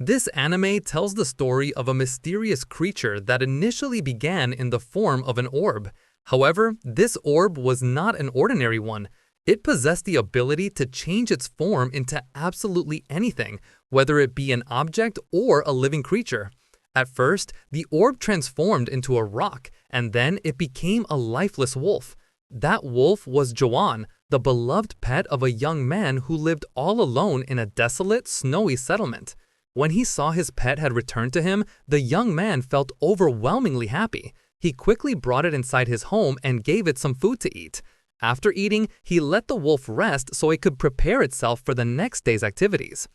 This anime tells the story of a mysterious creature that initially began in the form of an orb. However, this orb was not an ordinary one. It possessed the ability to change its form into absolutely anything, whether it be an object or a living creature. At first, the orb transformed into a rock, and then it became a lifeless wolf. That wolf was Joan, the beloved pet of a young man who lived all alone in a desolate, snowy settlement. When he saw his pet had returned to him, the young man felt overwhelmingly happy. He quickly brought it inside his home and gave it some food to eat. After eating, he let the wolf rest so it could prepare itself for the next day's activities.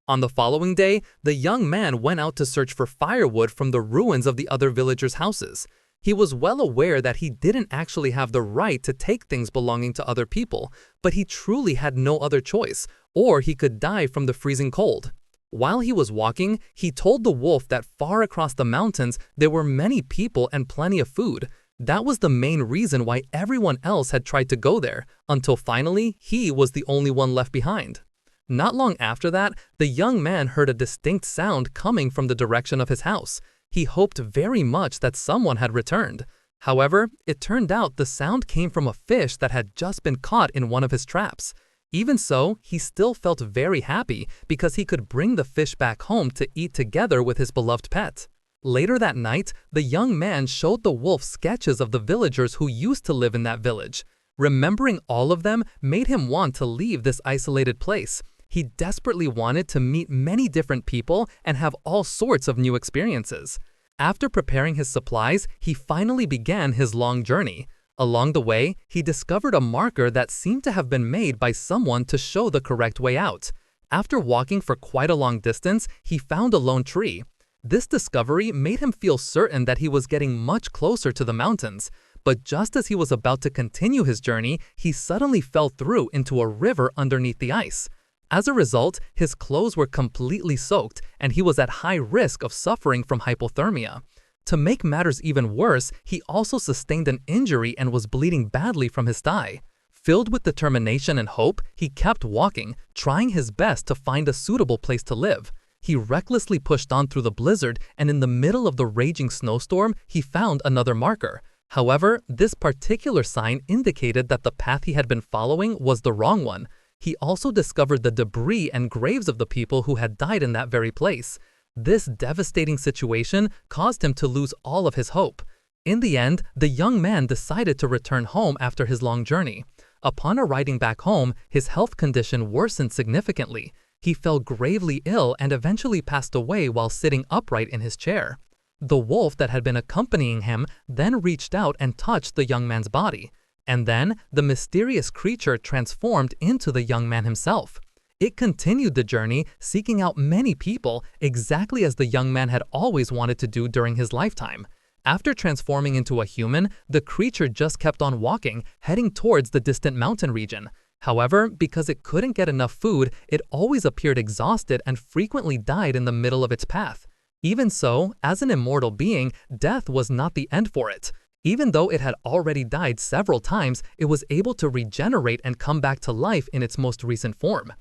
On the following day, the young man went out to search for firewood from the ruins of the other villagers' houses. He was well aware that he didn't actually have the right to take things belonging to other people, but he truly had no other choice, or he could die from the freezing cold. While he was walking, he told the wolf that far across the mountains there were many people and plenty of food. That was the main reason why everyone else had tried to go there, until finally he was the only one left behind. Not long after that, the young man heard a distinct sound coming from the direction of his house. He hoped very much that someone had returned. However, it turned out the sound came from a fish that had just been caught in one of his traps. Even so, he still felt very happy because he could bring the fish back home to eat together with his beloved pet. Later that night, the young man showed the wolf sketches of the villagers who used to live in that village. Remembering all of them made him want to leave this isolated place. He desperately wanted to meet many different people and have all sorts of new experiences. After preparing his supplies, he finally began his long journey. Along the way, he discovered a marker that seemed to have been made by someone to show the correct way out. After walking for quite a long distance, he found a lone tree. This discovery made him feel certain that he was getting much closer to the mountains. But just as he was about to continue his journey, he suddenly fell through into a river underneath the ice. As a result, his clothes were completely soaked, and he was at high risk of suffering from hypothermia. To make matters even worse, he also sustained an injury and was bleeding badly from his thigh. Filled with determination and hope, he kept walking, trying his best to find a suitable place to live. He recklessly pushed on through the blizzard, and in the middle of the raging snowstorm, he found another marker. However, this particular sign indicated that the path he had been following was the wrong one. He also discovered the debris and graves of the people who had died in that very place. This devastating situation caused him to lose all of his hope. In the end, the young man decided to return home after his long journey. Upon arriving back home, his health condition worsened significantly. He fell gravely ill and eventually passed away while sitting upright in his chair. The wolf that had been accompanying him then reached out and touched the young man's body. And then, the mysterious creature transformed into the young man himself. It continued the journey, seeking out many people, exactly as the young man had always wanted to do during his lifetime. After transforming into a human, the creature just kept on walking, heading towards the distant mountain region. However, because it couldn't get enough food, it always appeared exhausted and frequently died in the middle of its path. Even so, as an immortal being, death was not the end for it. Even though it had already died several times, it was able to regenerate and come back to life in its most recent form.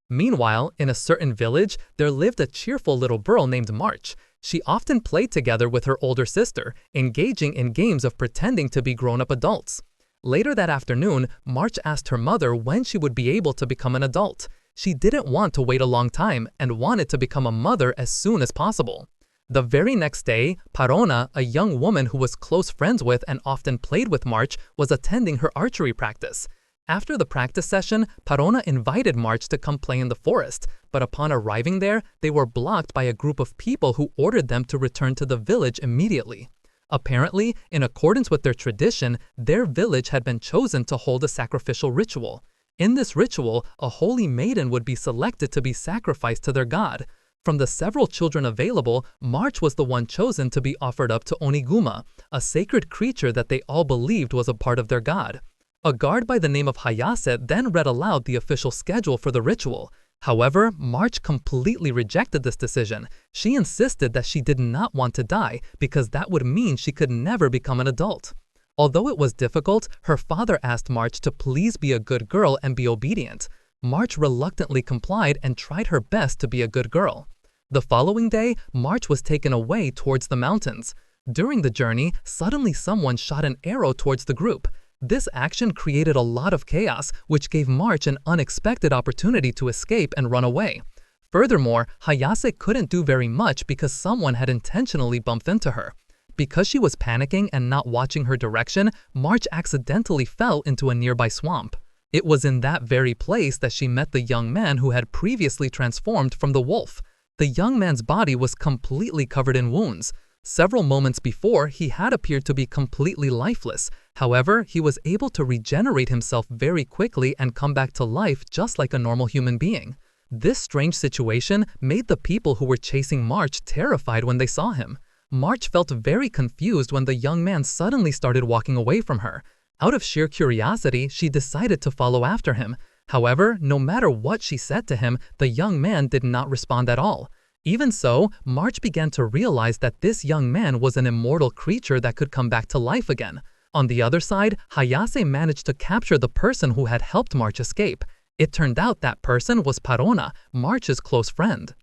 Meanwhile, in a certain village, there lived a cheerful little girl named March. She often played together with her older sister, engaging in games of pretending to be grown-up adults. Later that afternoon, March asked her mother when she would be able to become an adult. She didn't want to wait a long time and wanted to become a mother as soon as possible. The very next day, Parona, a young woman who was close friends with and often played with March, was attending her archery practice. After the practice session, Parona invited March to come play in the forest, but upon arriving there, they were blocked by a group of people who ordered them to return to the village immediately. Apparently, in accordance with their tradition, their village had been chosen to hold a sacrificial ritual. In this ritual, a holy maiden would be selected to be sacrificed to their god. From the several children available, March was the one chosen to be offered up to Oniguma, a sacred creature that they all believed was a part of their god. A guard by the name of Hayase then read aloud the official schedule for the ritual. However, March completely rejected this decision. She insisted that she did not want to die because that would mean she could never become an adult. Although it was difficult, her father asked March to please be a good girl and be obedient. March reluctantly complied and tried her best to be a good girl. The following day, March was taken away towards the mountains. During the journey, suddenly someone shot an arrow towards the group. This action created a lot of chaos, which gave March an unexpected opportunity to escape and run away. Furthermore, Hayase couldn't do very much because someone had intentionally bumped into her. Because she was panicking and not watching her direction, March accidentally fell into a nearby swamp. It was in that very place that she met the young man who had previously transformed from the wolf. The young man's body was completely covered in wounds. Several moments before, he had appeared to be completely lifeless. However, he was able to regenerate himself very quickly and come back to life just like a normal human being. This strange situation made the people who were chasing March terrified when they saw him. March felt very confused when the young man suddenly started walking away from her. Out of sheer curiosity, she decided to follow after him. However, no matter what she said to him, the young man did not respond at all. Even so, March began to realize that this young man was an immortal creature that could come back to life again. On the other side, Hayase managed to capture the person who had helped March escape. It turned out that person was Parona, March's close friend.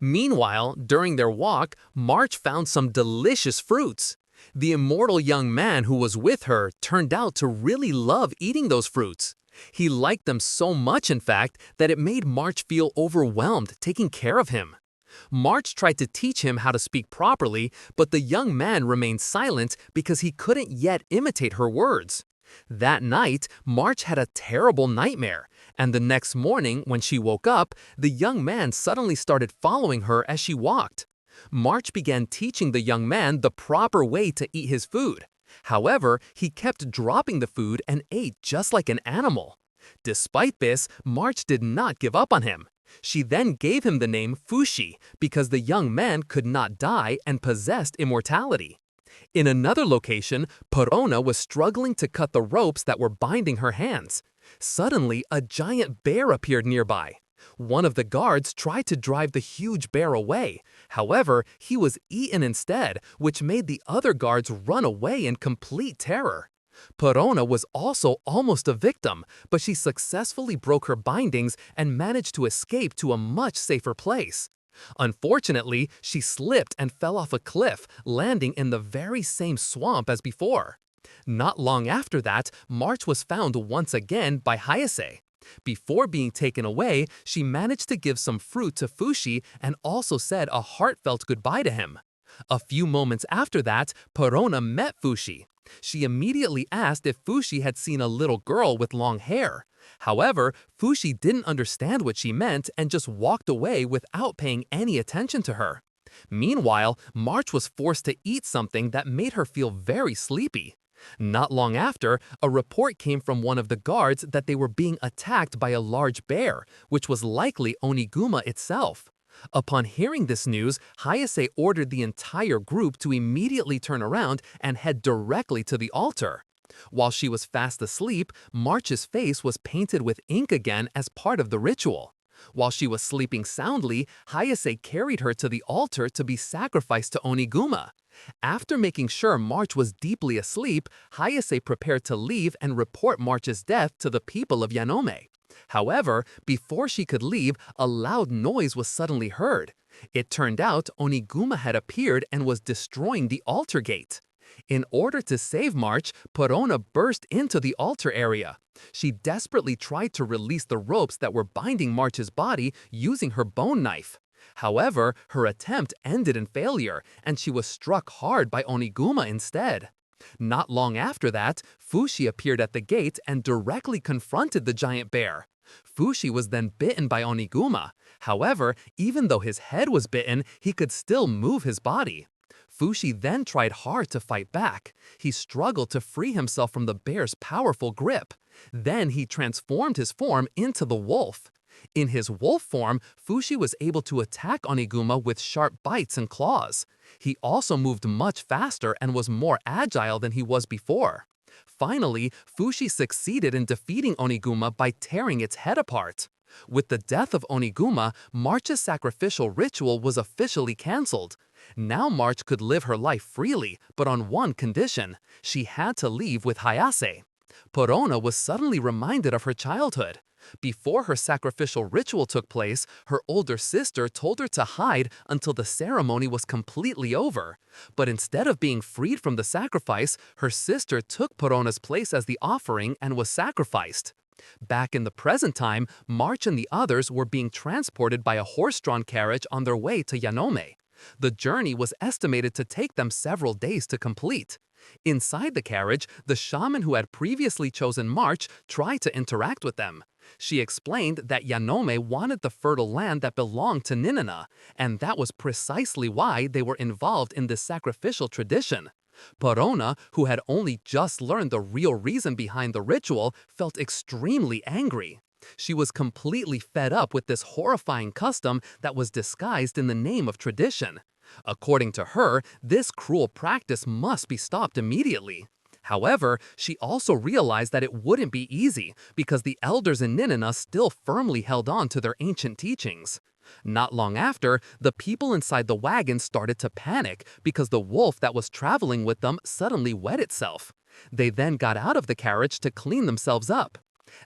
Meanwhile, during their walk, March found some delicious fruits. The immortal young man who was with her turned out to really love eating those fruits. He liked them so much, in fact, that it made March feel overwhelmed taking care of him. March tried to teach him how to speak properly, but the young man remained silent because he couldn't yet imitate her words. That night, March had a terrible nightmare, and the next morning when she woke up, the young man suddenly started following her as she walked. March began teaching the young man the proper way to eat his food. However, he kept dropping the food and ate just like an animal. Despite this, March did not give up on him. She then gave him the name Fushi because the young man could not die and possessed immortality. In another location, Parona was struggling to cut the ropes that were binding her hands. Suddenly, a giant bear appeared nearby. One of the guards tried to drive the huge bear away. However, he was eaten instead, which made the other guards run away in complete terror. Parona was also almost a victim, but she successfully broke her bindings and managed to escape to a much safer place. Unfortunately, she slipped and fell off a cliff, landing in the very same swamp as before. Not long after that, March was found once again by Hayase. Before being taken away, she managed to give some fruit to Fushi and also said a heartfelt goodbye to him. A few moments after that, Parona met Fushi. She immediately asked if Fushi had seen a little girl with long hair. However, Fushi didn't understand what she meant and just walked away without paying any attention to her. Meanwhile, March was forced to eat something that made her feel very sleepy. Not long after, a report came from one of the guards that they were being attacked by a large bear, which was likely Oniguma itself. Upon hearing this news, Hayase ordered the entire group to immediately turn around and head directly to the altar. While she was fast asleep, March's face was painted with ink again as part of the ritual. While she was sleeping soundly, Hayase carried her to the altar to be sacrificed to Oniguma. After making sure March was deeply asleep, Hayase prepared to leave and report March's death to the people of Yanome. However, before she could leave, a loud noise was suddenly heard. It turned out Oniguma had appeared and was destroying the altar gate. In order to save March, Parona burst into the altar area. She desperately tried to release the ropes that were binding March's body using her bone knife. However, her attempt ended in failure, and she was struck hard by Oniguma instead. Not long after that, Fushi appeared at the gate and directly confronted the giant bear. Fushi was then bitten by Oniguma. However, even though his head was bitten, he could still move his body. Fushi then tried hard to fight back. He struggled to free himself from the bear's powerful grip. Then he transformed his form into the wolf. In his wolf form, Fushi was able to attack Oniguma with sharp bites and claws. He also moved much faster and was more agile than he was before. Finally, Fushi succeeded in defeating Oniguma by tearing its head apart. With the death of Oniguma, March's sacrificial ritual was officially cancelled. Now March could live her life freely, but on one condition: she had to leave with Hayase. Porona was suddenly reminded of her childhood. Before her sacrificial ritual took place, her older sister told her to hide until the ceremony was completely over. But instead of being freed from the sacrifice, her sister took Porona's place as the offering and was sacrificed. Back in the present time, March and the others were being transported by a horse-drawn carriage on their way to Yanome. The journey was estimated to take them several days to complete. Inside the carriage, the shaman who had previously chosen March tried to interact with them. She explained that Yanome wanted the fertile land that belonged to Ninana, and that was precisely why they were involved in this sacrificial tradition. Porona, who had only just learned the real reason behind the ritual, felt extremely angry. She was completely fed up with this horrifying custom that was disguised in the name of tradition. According to her, this cruel practice must be stopped immediately. However, she also realized that it wouldn't be easy because the elders in Ninana still firmly held on to their ancient teachings. Not long after, the people inside the wagon started to panic because the wolf that was traveling with them suddenly wet itself. They then got out of the carriage to clean themselves up.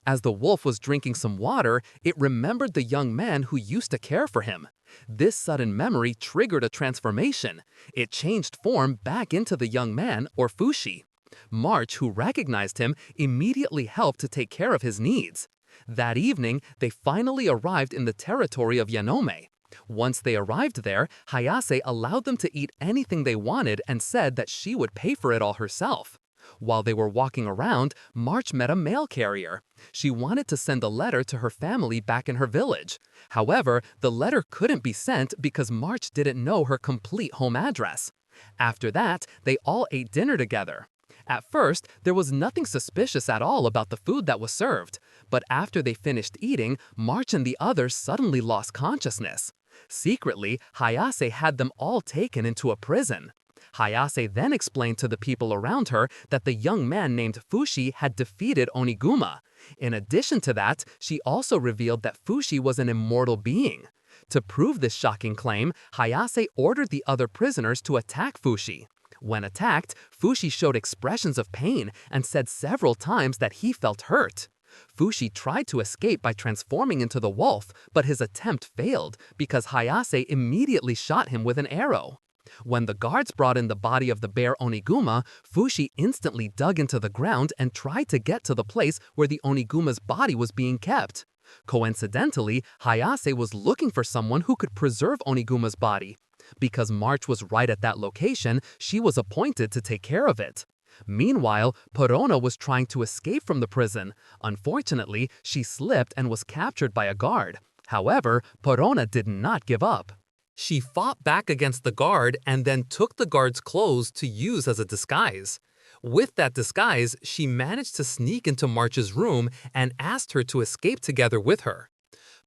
As the wolf was drinking some water, it remembered the young man who used to care for him. This sudden memory triggered a transformation. It changed form back into the young man, or Fushi. March, who recognized him, immediately helped to take care of his needs. That evening, they finally arrived in the territory of Yanome. Once they arrived there, Hayase allowed them to eat anything they wanted and said that she would pay for it all herself. While they were walking around, March met a mail carrier. She wanted to send a letter to her family back in her village. However, the letter couldn't be sent because March didn't know her complete home address. After that, they all ate dinner together. At first, there was nothing suspicious at all about the food that was served, but after they finished eating, March and the others suddenly lost consciousness. Secretly, Hayase had them all taken into a prison. Hayase then explained to the people around her that the young man named Fushi had defeated Oniguma. In addition to that, she also revealed that Fushi was an immortal being. To prove this shocking claim, Hayase ordered the other prisoners to attack Fushi. When attacked, Fushi showed expressions of pain and said several times that he felt hurt. Fushi tried to escape by transforming into the wolf, but his attempt failed because Hayase immediately shot him with an arrow. When the guards brought in the body of the bear Oniguma, Fushi instantly dug into the ground and tried to get to the place where the Oniguma's body was being kept. Coincidentally, Hayase was looking for someone who could preserve Oniguma's body. Because March was right at that location, she was appointed to take care of it. Meanwhile, Porona was trying to escape from the prison. Unfortunately, she slipped and was captured by a guard. However, Porona did not give up. She fought back against the guard and then took the guard's clothes to use as a disguise. With that disguise, she managed to sneak into March's room and asked her to escape together with her.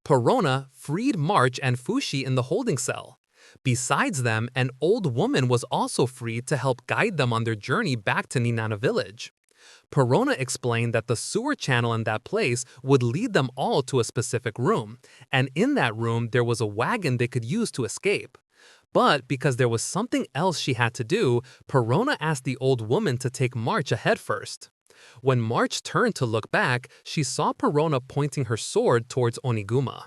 Porona freed March and Fushi in the holding cell. Besides them, an old woman was also freed to help guide them on their journey back to Ninana village. Porona explained that the sewer channel in that place would lead them all to a specific room, and in that room there was a wagon they could use to escape. But because there was something else she had to do, Porona asked the old woman to take March ahead first. When March turned to look back, she saw Porona pointing her sword towards Oniguma.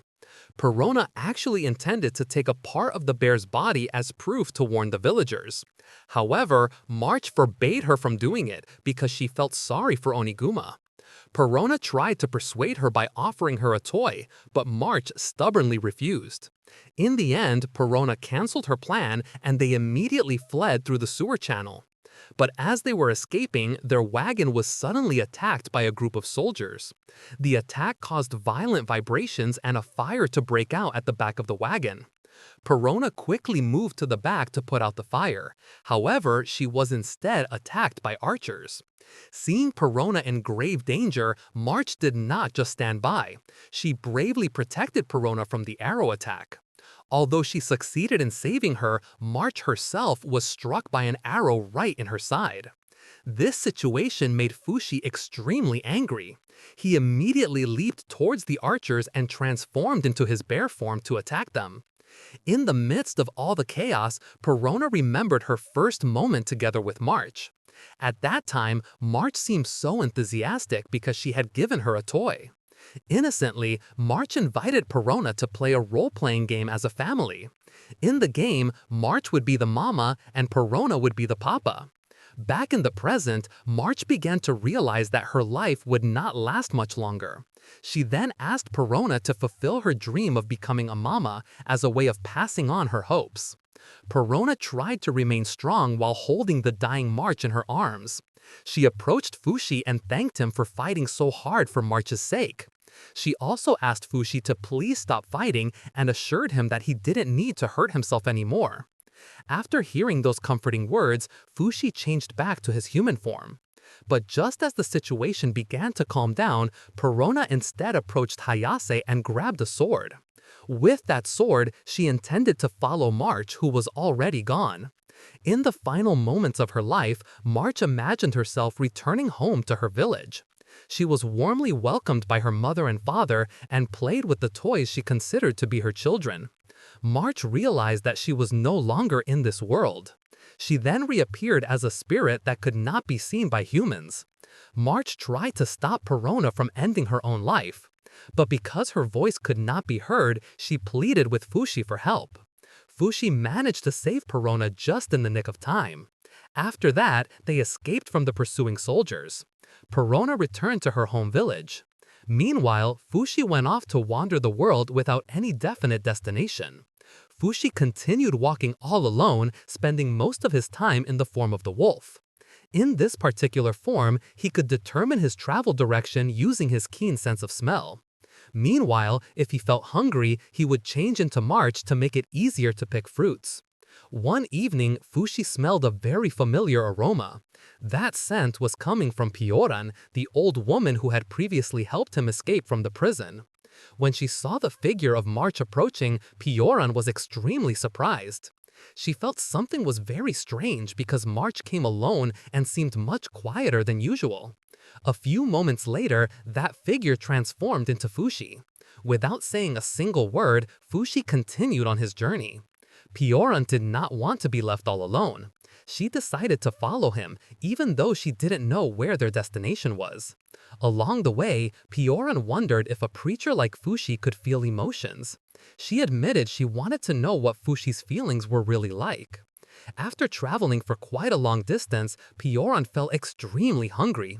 Porona actually intended to take a part of the bear's body as proof to warn the villagers. However, March forbade her from doing it because she felt sorry for Oniguma. Porona tried to persuade her by offering her a toy, but March stubbornly refused. In the end, Porona canceled her plan and they immediately fled through the sewer channel. But as they were escaping, their wagon was suddenly attacked by a group of soldiers. The attack caused violent vibrations and a fire to break out at the back of the wagon. Porona quickly moved to the back to put out the fire. However, she was instead attacked by archers. Seeing Porona in grave danger, March did not just stand by. She bravely protected Porona from the arrow attack. Although she succeeded in saving her, March herself was struck by an arrow right in her side. This situation made Fushi extremely angry. He immediately leaped towards the archers and transformed into his bear form to attack them. In the midst of all the chaos, Perona remembered her first moment together with March. At that time, March seemed so enthusiastic because she had given her a toy. Innocently, March invited Perona to play a role-playing game as a family. In the game, March would be the mama and Perona would be the papa. Back in the present, March began to realize that her life would not last much longer. She then asked Perona to fulfill her dream of becoming a mama as a way of passing on her hopes. Perona tried to remain strong while holding the dying March in her arms. She approached Fushi and thanked him for fighting so hard for March's sake. She also asked Fushi to please stop fighting and assured him that he didn't need to hurt himself anymore. After hearing those comforting words, Fushi changed back to his human form. But just as the situation began to calm down, Perona instead approached Hayase and grabbed a sword. With that sword, she intended to follow March, who was already gone. In the final moments of her life, March imagined herself returning home to her village. She was warmly welcomed by her mother and father and played with the toys she considered to be her children. March realized that she was no longer in this world. She then reappeared as a spirit that could not be seen by humans. March tried to stop Perona from ending her own life. But because her voice could not be heard, she pleaded with Fushi for help. Fushi managed to save Perona just in the nick of time. After that, they escaped from the pursuing soldiers. Perona returned to her home village. Meanwhile, Fushi went off to wander the world without any definite destination. Fushi continued walking all alone, spending most of his time in the form of the wolf. In this particular form, he could determine his travel direction using his keen sense of smell. Meanwhile, if he felt hungry, he would change into March to make it easier to pick fruits. One evening, Fushi smelled a very familiar aroma. That scent was coming from Pioran, the old woman who had previously helped him escape from the prison. When she saw the figure of March approaching, Pioran was extremely surprised. She felt something was very strange because March came alone and seemed much quieter than usual. A few moments later, that figure transformed into Fushi. Without saying a single word, Fushi continued on his journey. Pioran did not want to be left all alone. She decided to follow him, even though she didn't know where their destination was. Along the way, Pioran wondered if a preacher like Fushi could feel emotions. She admitted she wanted to know what Fushi's feelings were really like. After traveling for quite a long distance, Pioran felt extremely hungry.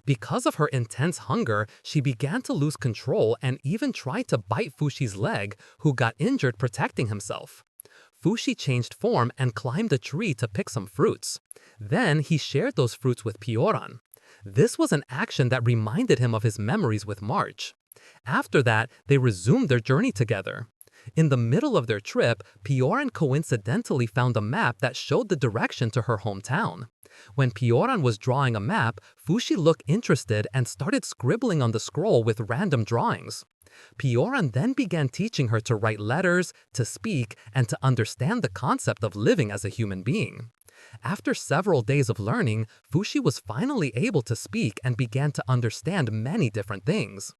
Because of her intense hunger, she began to lose control and even tried to bite Fushi's leg, who got injured protecting himself. Fushi changed form and climbed a tree to pick some fruits. Then he shared those fruits with Pioran. This was an action that reminded him of his memories with March. After that, they resumed their journey together. In the middle of their trip, Pioran coincidentally found a map that showed the direction to her hometown. When Pioran was drawing a map, Fushi looked interested and started scribbling on the scroll with random drawings. Pioran then began teaching her to write letters, to speak, and to understand the concept of living as a human being. After several days of learning, Fushi was finally able to speak and began to understand many different things.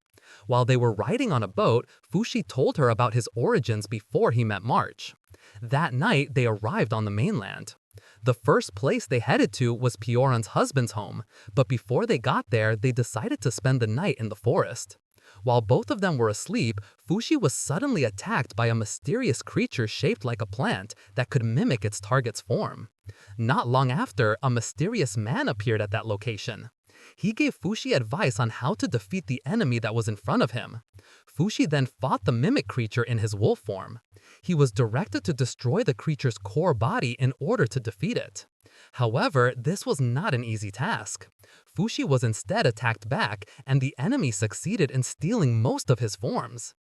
While they were riding on a boat, Fushi told her about his origins before he met March. That night, they arrived on the mainland. The first place they headed to was Pioran's husband's home, but before they got there, they decided to spend the night in the forest. While both of them were asleep, Fushi was suddenly attacked by a mysterious creature shaped like a plant that could mimic its target's form. Not long after, a mysterious man appeared at that location. He gave Fushi advice on how to defeat the enemy that was in front of him. Fushi then fought the mimic creature in his wolf form. He was directed to destroy the creature's core body in order to defeat it. However, this was not an easy task. Fushi was instead attacked back, and the enemy succeeded in stealing most of his forms.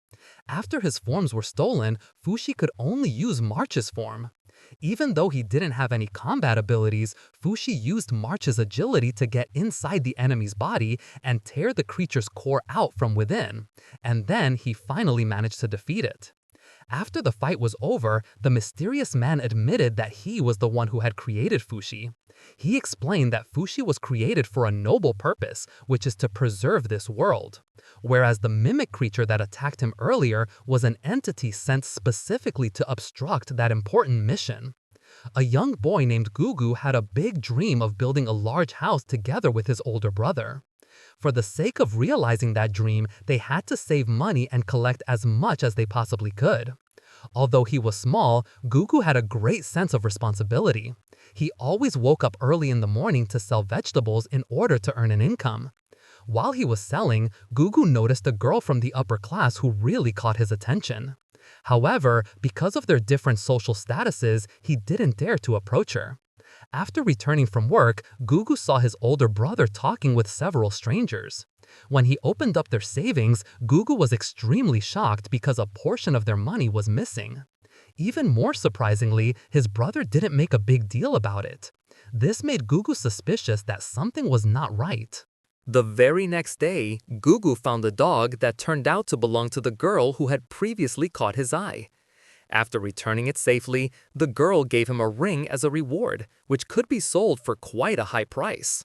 After his forms were stolen, Fushi could only use March's form. Even though he didn't have any combat abilities, Fushi used March's agility to get inside the enemy's body and tear the creature's core out from within, and then he finally managed to defeat it. After the fight was over, the mysterious man admitted that he was the one who had created Fushi. He explained that Fushi was created for a noble purpose, which is to preserve this world, whereas the mimic creature that attacked him earlier was an entity sent specifically to obstruct that important mission. A young boy named Gugu had a big dream of building a large house together with his older brother. For the sake of realizing that dream, they had to save money and collect as much as they possibly could. Although he was small, Gugu had a great sense of responsibility. He always woke up early in the morning to sell vegetables in order to earn an income. While he was selling, Gugu noticed a girl from the upper class who really caught his attention. However, because of their different social statuses, he didn't dare to approach her. After returning from work, Gugu saw his older brother talking with several strangers. When he opened up their savings, Gugu was extremely shocked because a portion of their money was missing. Even more surprisingly, his brother didn't make a big deal about it. This made Gugu suspicious that something was not right. The very next day, Gugu found a dog that turned out to belong to the girl who had previously caught his eye. After returning it safely, the girl gave him a ring as a reward, which could be sold for quite a high price.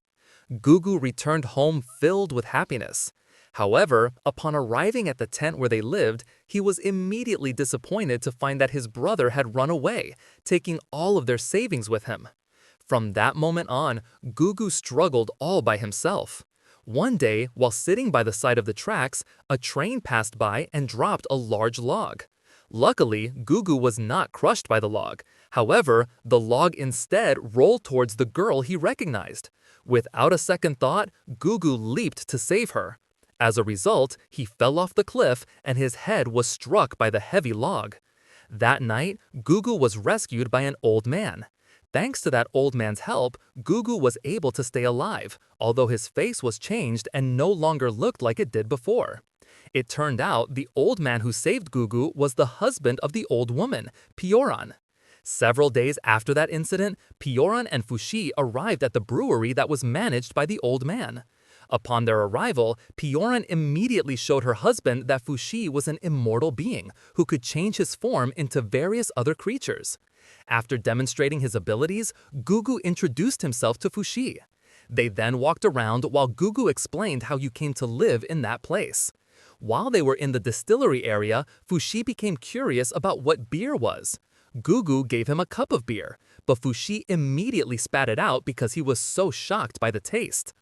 Gugu returned home filled with happiness. However, upon arriving at the tent where they lived, he was immediately disappointed to find that his brother had run away, taking all of their savings with him. From that moment on, Gugu struggled all by himself. One day, while sitting by the side of the tracks, a train passed by and dropped a large log. Luckily, Gugu was not crushed by the log. However, the log instead rolled towards the girl he recognized. Without a second thought, Gugu leaped to save her. As a result, he fell off the cliff and his head was struck by the heavy log. That night, Gugu was rescued by an old man. Thanks to that old man's help, Gugu was able to stay alive, although his face was changed and no longer looked like it did before. It turned out the old man who saved Gugu was the husband of the old woman, Pioran. Several days after that incident, Pioran and Fushi arrived at the brewery that was managed by the old man. Upon their arrival, Pioran immediately showed her husband that Fushi was an immortal being who could change his form into various other creatures. After demonstrating his abilities, Gugu introduced himself to Fushi. They then walked around while Gugu explained how you came to live in that place. While they were in the distillery area, Fushi became curious about what beer was. Gugu gave him a cup of beer, but Fushi immediately spat it out because he was so shocked by the taste.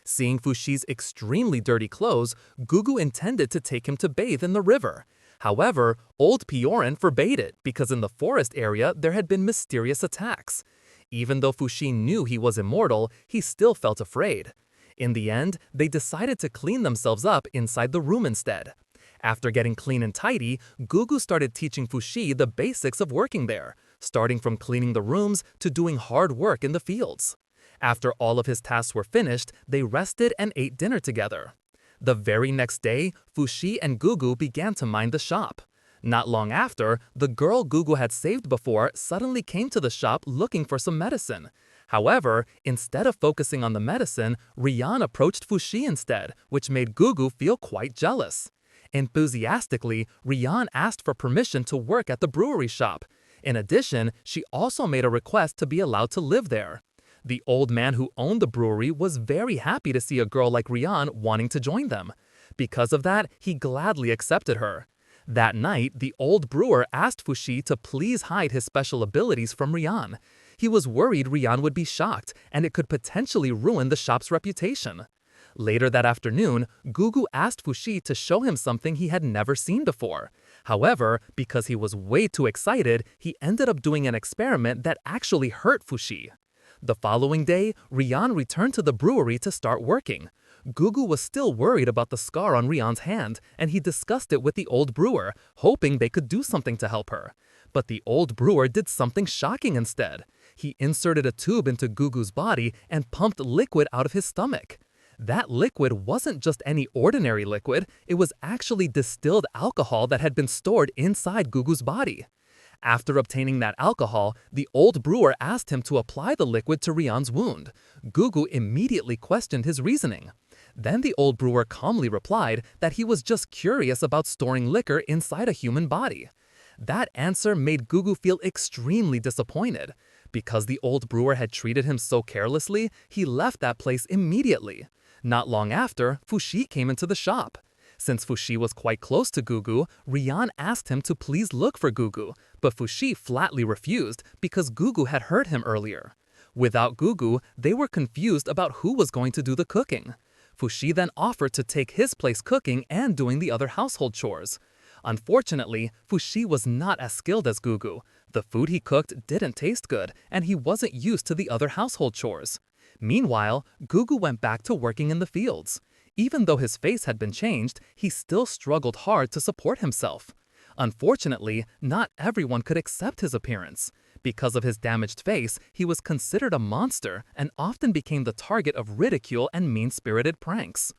Seeing Fushi's extremely dirty clothes, Gugu intended to take him to bathe in the river. However, old Pioran forbade it because in the forest area there had been mysterious attacks. Even though Fushi knew he was immortal, he still felt afraid. In the end, they decided to clean themselves up inside the room instead. After getting clean and tidy, Gugu started teaching Fushi the basics of working there, starting from cleaning the rooms to doing hard work in the fields. After all of his tasks were finished, they rested and ate dinner together. The very next day, Fushi and Gugu began to mind the shop. Not long after, the girl Gugu had saved before suddenly came to the shop looking for some medicine. However, instead of focusing on the medicine, Rian approached Fushi instead, which made Gugu feel quite jealous. Enthusiastically, Rian asked for permission to work at the brewery shop. In addition, she also made a request to be allowed to live there. The old man who owned the brewery was very happy to see a girl like Rian wanting to join them. Because of that, he gladly accepted her. That night, the old brewer asked Fushi to please hide his special abilities from Rian. He was worried Rian would be shocked, and it could potentially ruin the shop's reputation. Later that afternoon, Gugu asked Fushi to show him something he had never seen before. However, because he was way too excited, he ended up doing an experiment that actually hurt Fushi. The following day, Rian returned to the brewery to start working. Gugu was still worried about the scar on Rian's hand, and he discussed it with the old brewer, hoping they could do something to help her. But the old brewer did something shocking instead. He inserted a tube into Gugu's body and pumped liquid out of his stomach. That liquid wasn't just any ordinary liquid, it was actually distilled alcohol that had been stored inside Gugu's body. After obtaining that alcohol, the old brewer asked him to apply the liquid to Rian's wound. Gugu immediately questioned his reasoning. Then the old brewer calmly replied that he was just curious about storing liquor inside a human body. That answer made Gugu feel extremely disappointed. Because the old brewer had treated him so carelessly, he left that place immediately. Not long after, Fushi came into the shop. Since Fushi was quite close to Gugu, Rian asked him to please look for Gugu, but Fushi flatly refused because Gugu had hurt him earlier. Without Gugu, they were confused about who was going to do the cooking. Fushi then offered to take his place cooking and doing the other household chores. Unfortunately, Fushi was not as skilled as Gugu. The food he cooked didn't taste good, and he wasn't used to the other household chores. Meanwhile, Gugu went back to working in the fields. Even though his face had been changed, he still struggled hard to support himself. Unfortunately, not everyone could accept his appearance. Because of his damaged face, he was considered a monster and often became the target of ridicule and mean-spirited pranks.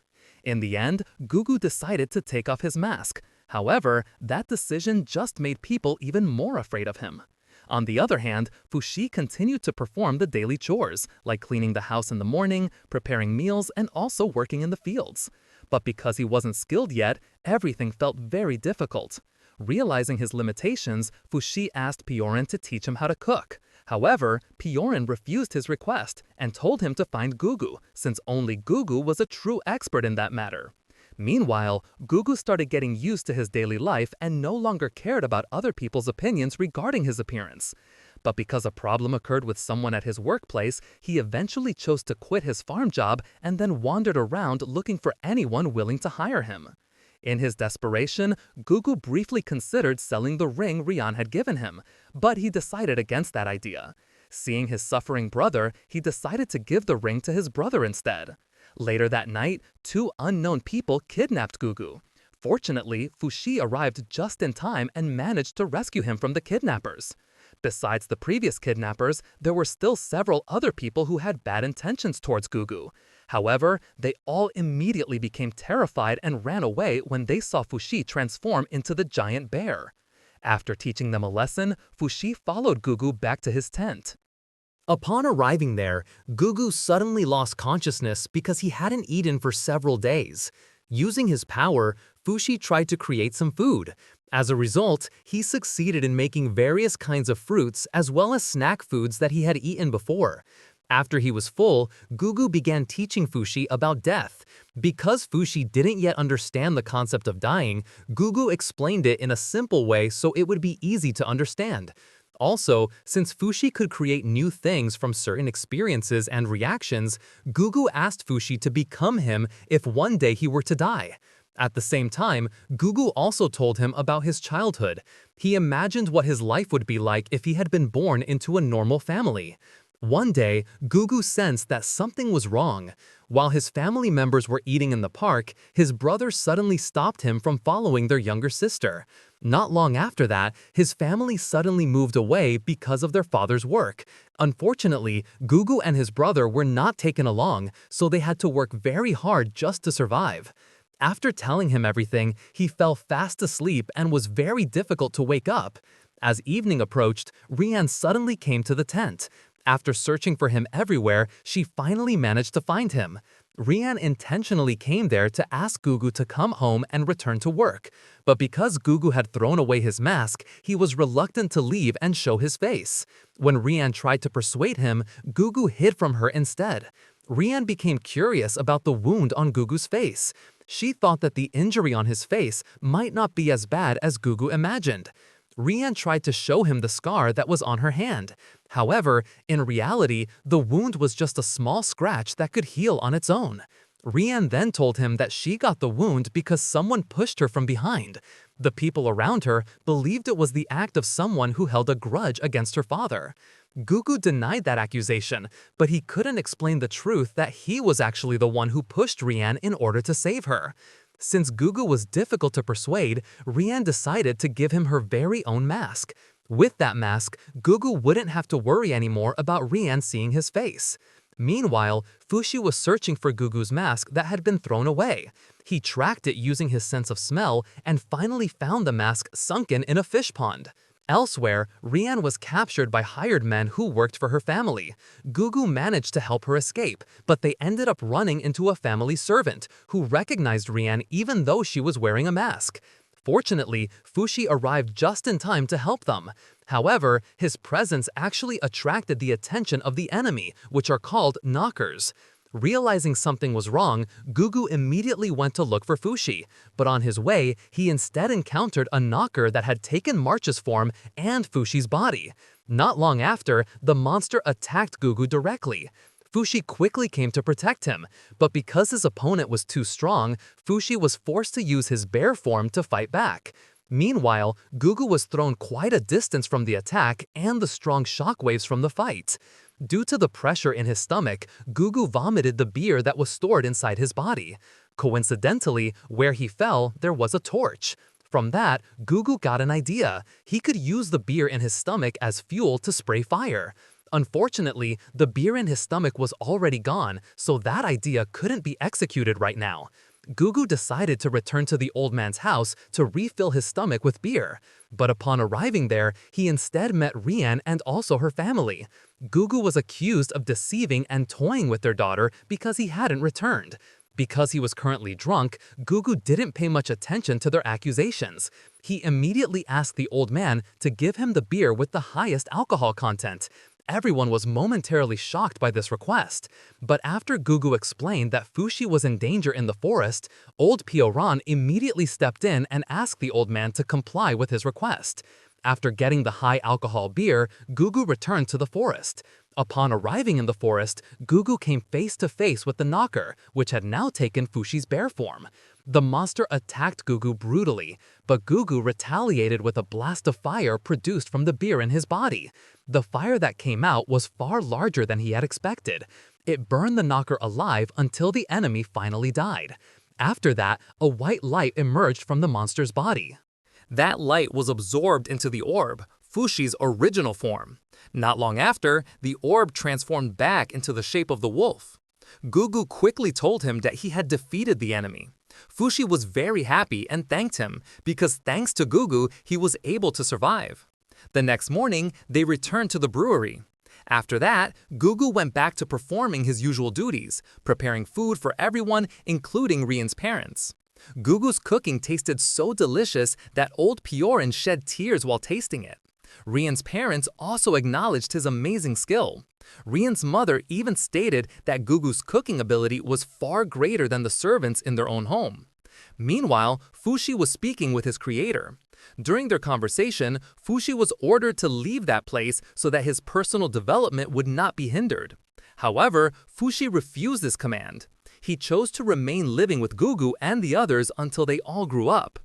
In the end, Gugu decided to take off his mask. However, that decision just made people even more afraid of him. On the other hand, Fushi continued to perform the daily chores, like cleaning the house in the morning, preparing meals, and also working in the fields. But because he wasn't skilled yet, everything felt very difficult. Realizing his limitations, Fushi asked Piorin to teach him how to cook. However, Piorin refused his request and told him to find Gugu, since only Gugu was a true expert in that matter. Meanwhile, Gugu started getting used to his daily life and no longer cared about other people's opinions regarding his appearance. But because a problem occurred with someone at his workplace, he eventually chose to quit his farm job and then wandered around looking for anyone willing to hire him. In his desperation, Gugu briefly considered selling the ring Rian had given him, but he decided against that idea. Seeing his suffering brother, he decided to give the ring to his brother instead. Later that night, two unknown people kidnapped Gugu. Fortunately, Fushi arrived just in time and managed to rescue him from the kidnappers. Besides the previous kidnappers, there were still several other people who had bad intentions towards Gugu. However, they all immediately became terrified and ran away when they saw Fushi transform into the giant bear. After teaching them a lesson, Fushi followed Gugu back to his tent. Upon arriving there, Gugu suddenly lost consciousness because he hadn't eaten for several days. Using his power, Fushi tried to create some food. As a result, he succeeded in making various kinds of fruits as well as snack foods that he had eaten before. After he was full, Gugu began teaching Fushi about death. Because Fushi didn't yet understand the concept of dying, Gugu explained it in a simple way so it would be easy to understand. Also, since Fushi could create new things from certain experiences and reactions, Gugu asked Fushi to become him if one day he were to die. At the same time, Gugu also told him about his childhood. He imagined what his life would be like if he had been born into a normal family. One day, Gugu sensed that something was wrong. While his family members were eating in the park, his brother suddenly stopped him from following their younger sister. Not long after that, his family suddenly moved away because of their father's work. Unfortunately, Gugu and his brother were not taken along, so they had to work very hard just to survive. After telling him everything, he fell fast asleep and was very difficult to wake up. As evening approached, Rian suddenly came to the tent. After searching for him everywhere, she finally managed to find him. Rian intentionally came there to ask Gugu to come home and return to work. But because Gugu had thrown away his mask, he was reluctant to leave and show his face. When Rian tried to persuade him, Gugu hid from her instead. Rian became curious about the wound on Gugu's face. She thought that the injury on his face might not be as bad as Gugu imagined. Rian tried to show him the scar that was on her hand. However, in reality, the wound was just a small scratch that could heal on its own. Rian then told him that she got the wound because someone pushed her from behind. The people around her believed it was the act of someone who held a grudge against her father. Gugu denied that accusation, but he couldn't explain the truth that he was actually the one who pushed Rian in order to save her. Since Gugu was difficult to persuade, Rian decided to give him her very own mask. With that mask, Gugu wouldn't have to worry anymore about Rian seeing his face. Meanwhile, Fushi was searching for Gugu's mask that had been thrown away. He tracked it using his sense of smell and finally found the mask sunken in a fish pond. Elsewhere, Rian was captured by hired men who worked for her family. Gugu managed to help her escape, but they ended up running into a family servant who recognized Rian even though she was wearing a mask. Fortunately, Fushi arrived just in time to help them. However, his presence actually attracted the attention of the enemy, which are called knockers. Realizing something was wrong, Gugu immediately went to look for Fushi, but on his way, he instead encountered a knocker that had taken March's form and Fushi's body. Not long after, the monster attacked Gugu directly. Fushi quickly came to protect him, but because his opponent was too strong, Fushi was forced to use his bear form to fight back. Meanwhile, Gugu was thrown quite a distance from the attack and the strong shockwaves from the fight. Due to the pressure in his stomach, Gugu vomited the beer that was stored inside his body. Coincidentally, where he fell, there was a torch. From that, Gugu got an idea. He could use the beer in his stomach as fuel to spray fire. Unfortunately, the beer in his stomach was already gone, so that idea couldn't be executed right now. Gugu decided to return to the old man's house to refill his stomach with beer. But upon arriving there, he instead met Rian and also her family. Gugu was accused of deceiving and toying with their daughter because he hadn't returned. Because he was currently drunk, Gugu didn't pay much attention to their accusations. He immediately asked the old man to give him the beer with the highest alcohol content. Everyone was momentarily shocked by this request. But after Gugu explained that Fushi was in danger in the forest, old Pioran immediately stepped in and asked the old man to comply with his request. After getting the high alcohol beer, Gugu returned to the forest. Upon arriving in the forest, Gugu came face to face with the knocker, which had now taken Fushi's bear form. The monster attacked Gugu brutally, but Gugu retaliated with a blast of fire produced from the beer in his body. The fire that came out was far larger than he had expected. It burned the knocker alive until the enemy finally died. After that, a white light emerged from the monster's body. That light was absorbed into the orb, Fushi's original form. Not long after, the orb transformed back into the shape of the wolf. Gugu quickly told him that he had defeated the enemy. Fushi was very happy and thanked him, because thanks to Gugu, he was able to survive. The next morning, they returned to the brewery. After that, Gugu went back to performing his usual duties, preparing food for everyone, including Rian's parents. Gugu's cooking tasted so delicious that old Pioran shed tears while tasting it. Rian's parents also acknowledged his amazing skill. Rian's mother even stated that Gugu's cooking ability was far greater than the servants in their own home. Meanwhile, Fushi was speaking with his creator. During their conversation, Fushi was ordered to leave that place so that his personal development would not be hindered. However, Fushi refused this command. He chose to remain living with Gugu and the others until they all grew up.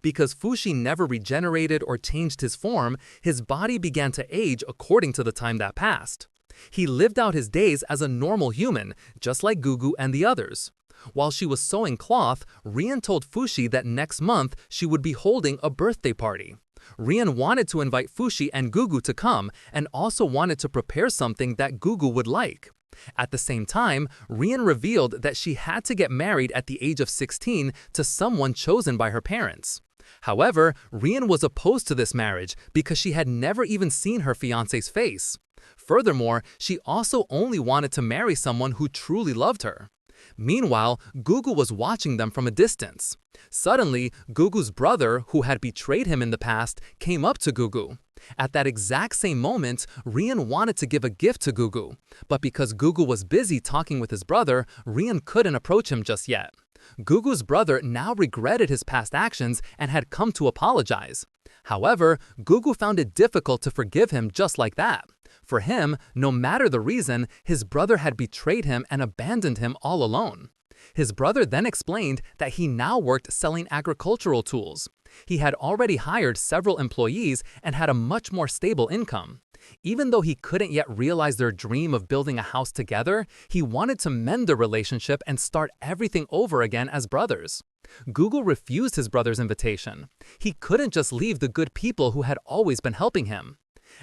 Because Fushi never regenerated or changed his form, his body began to age according to the time that passed. He lived out his days as a normal human, just like Gugu and the others. While she was sewing cloth, Rian told Fushi that next month she would be holding a birthday party. Rian wanted to invite Fushi and Gugu to come and also wanted to prepare something that Gugu would like. At the same time, Rian revealed that she had to get married at the age of 16 to someone chosen by her parents. However, Rian was opposed to this marriage because she had never even seen her fiancé's face. Furthermore, she also only wanted to marry someone who truly loved her. Meanwhile, Gugu was watching them from a distance. Suddenly, Gugu's brother, who had betrayed him in the past, came up to Gugu. At that exact same moment, Rian wanted to give a gift to Gugu, but because Gugu was busy talking with his brother, Rian couldn't approach him just yet. Gugu's brother now regretted his past actions and had come to apologize. However, Gugu found it difficult to forgive him just like that. For him, no matter the reason, his brother had betrayed him and abandoned him all alone. His brother then explained that he now worked selling agricultural tools. He had already hired several employees and had a much more stable income. Even though he couldn't yet realize their dream of building a house together, he wanted to mend the relationship and start everything over again as brothers. Gugu refused his brother's invitation. He couldn't just leave the good people who had always been helping him.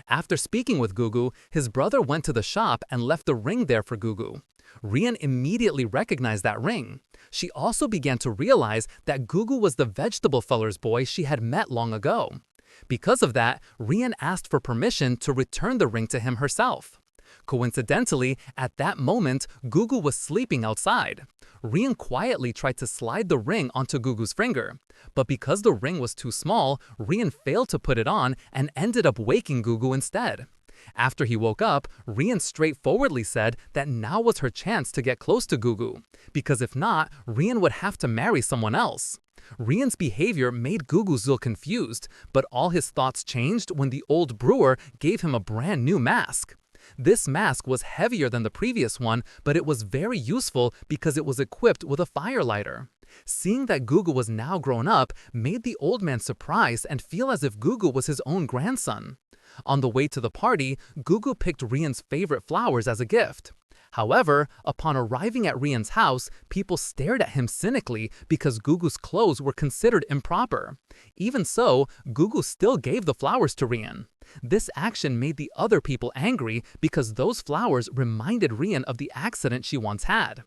After speaking with Gugu, his brother went to the shop and left the ring there for Gugu. Rian immediately recognized that ring. She also began to realize that Gugu was the vegetable fuller's boy she had met long ago. Because of that, Rian asked for permission to return the ring to him herself. Coincidentally, at that moment, Gugu was sleeping outside. Rian quietly tried to slide the ring onto Gugu's finger, but because the ring was too small, Rian failed to put it on and ended up waking Gugu instead. After he woke up, Rian straightforwardly said that now was her chance to get close to Gugu, because if not, Rian would have to marry someone else. Rian's behavior made Gugu Zul confused, but all his thoughts changed when the old brewer gave him a brand new mask. This mask was heavier than the previous one, but it was very useful because it was equipped with a fire lighter. Seeing that Gugu was now grown up made the old man surprised and feel as if Gugu was his own grandson. On the way to the party, Gugu picked Rian's favorite flowers as a gift. However, upon arriving at Rian's house, people stared at him cynically because Gugu's clothes were considered improper. Even so, Gugu still gave the flowers to Rian. This action made the other people angry because those flowers reminded Rian of the accident she once had.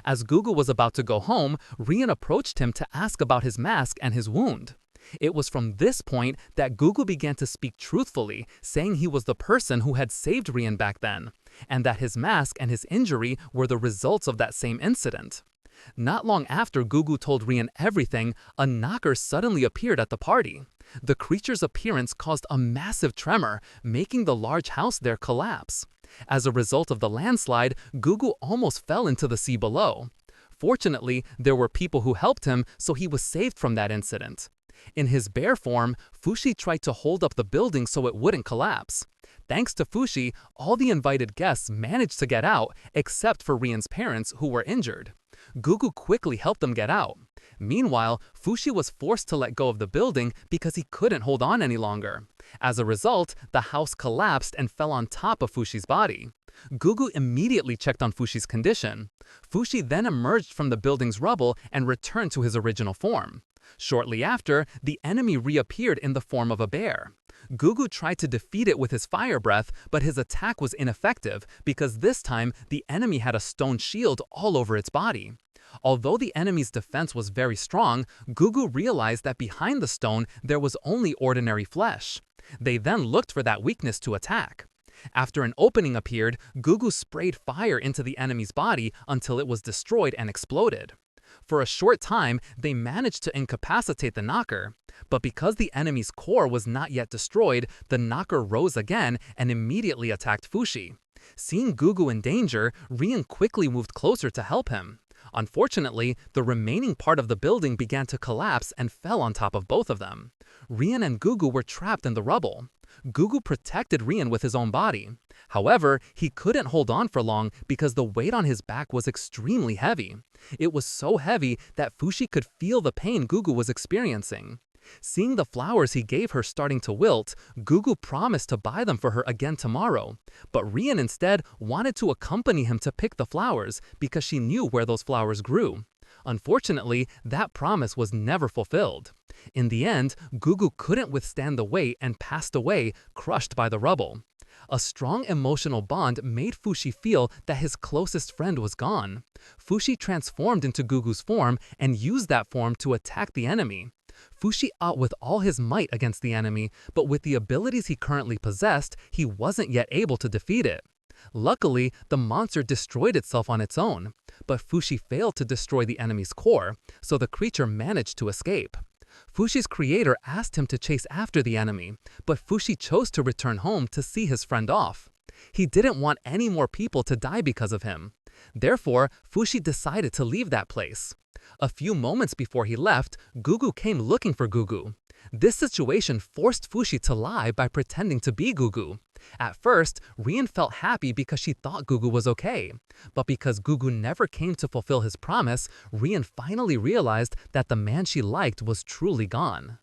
As Gugu was about to go home, Rian approached him to ask about his mask and his wound. It was from this point that Gugu began to speak truthfully, saying he was the person who had saved Rian back then, and that his mask and his injury were the results of that same incident. Not long after Gugu told Rian everything, a knocker suddenly appeared at the party. The creature's appearance caused a massive tremor, making the large house there collapse. As a result of the landslide, Gugu almost fell into the sea below. Fortunately, there were people who helped him, so he was saved from that incident. In his bear form, Fushi tried to hold up the building so it wouldn't collapse. Thanks to Fushi, all the invited guests managed to get out, except for Rian's parents, who were injured. Gugu quickly helped them get out. Meanwhile, Fushi was forced to let go of the building because he couldn't hold on any longer. As a result, the house collapsed and fell on top of Fushi's body. Gugu immediately checked on Fushi's condition. Fushi then emerged from the building's rubble and returned to his original form. Shortly after, the enemy reappeared in the form of a bear. Gugu tried to defeat it with his fire breath, but his attack was ineffective because this time the enemy had a stone shield all over its body. Although the enemy's defense was very strong, Gugu realized that behind the stone there was only ordinary flesh. They then looked for that weakness to attack. After an opening appeared, Gugu sprayed fire into the enemy's body until it was destroyed and exploded. For a short time, they managed to incapacitate the knocker, but because the enemy's core was not yet destroyed, the knocker rose again and immediately attacked Fushi. Seeing Gugu in danger, Rian quickly moved closer to help him. Unfortunately, the remaining part of the building began to collapse and fell on top of both of them. Rian and Gugu were trapped in the rubble. Gugu protected Rian with his own body. However, he couldn't hold on for long because the weight on his back was extremely heavy. It was so heavy that Fushi could feel the pain Gugu was experiencing. Seeing the flowers he gave her starting to wilt, Gugu promised to buy them for her again tomorrow. But Rian instead wanted to accompany him to pick the flowers because she knew where those flowers grew. Unfortunately, that promise was never fulfilled. In the end, Gugu couldn't withstand the weight and passed away, crushed by the rubble. A strong emotional bond made Fushi feel that his closest friend was gone. Fushi transformed into Gugu's form and used that form to attack the enemy. Fushi fought with all his might against the enemy, but with the abilities he currently possessed, he wasn't yet able to defeat it. Luckily, the monster destroyed itself on its own, but Fushi failed to destroy the enemy's core, so the creature managed to escape. Fushi's creator asked him to chase after the enemy, but Fushi chose to return home to see his friend off. He didn't want any more people to die because of him. Therefore, Fushi decided to leave that place. A few moments before he left, Gugu came looking for Gugu. This situation forced Fushi to lie by pretending to be Gugu. At first, Rian felt happy because she thought Gugu was okay. But because Gugu never came to fulfill his promise, Rian finally realized that the man she liked was truly gone.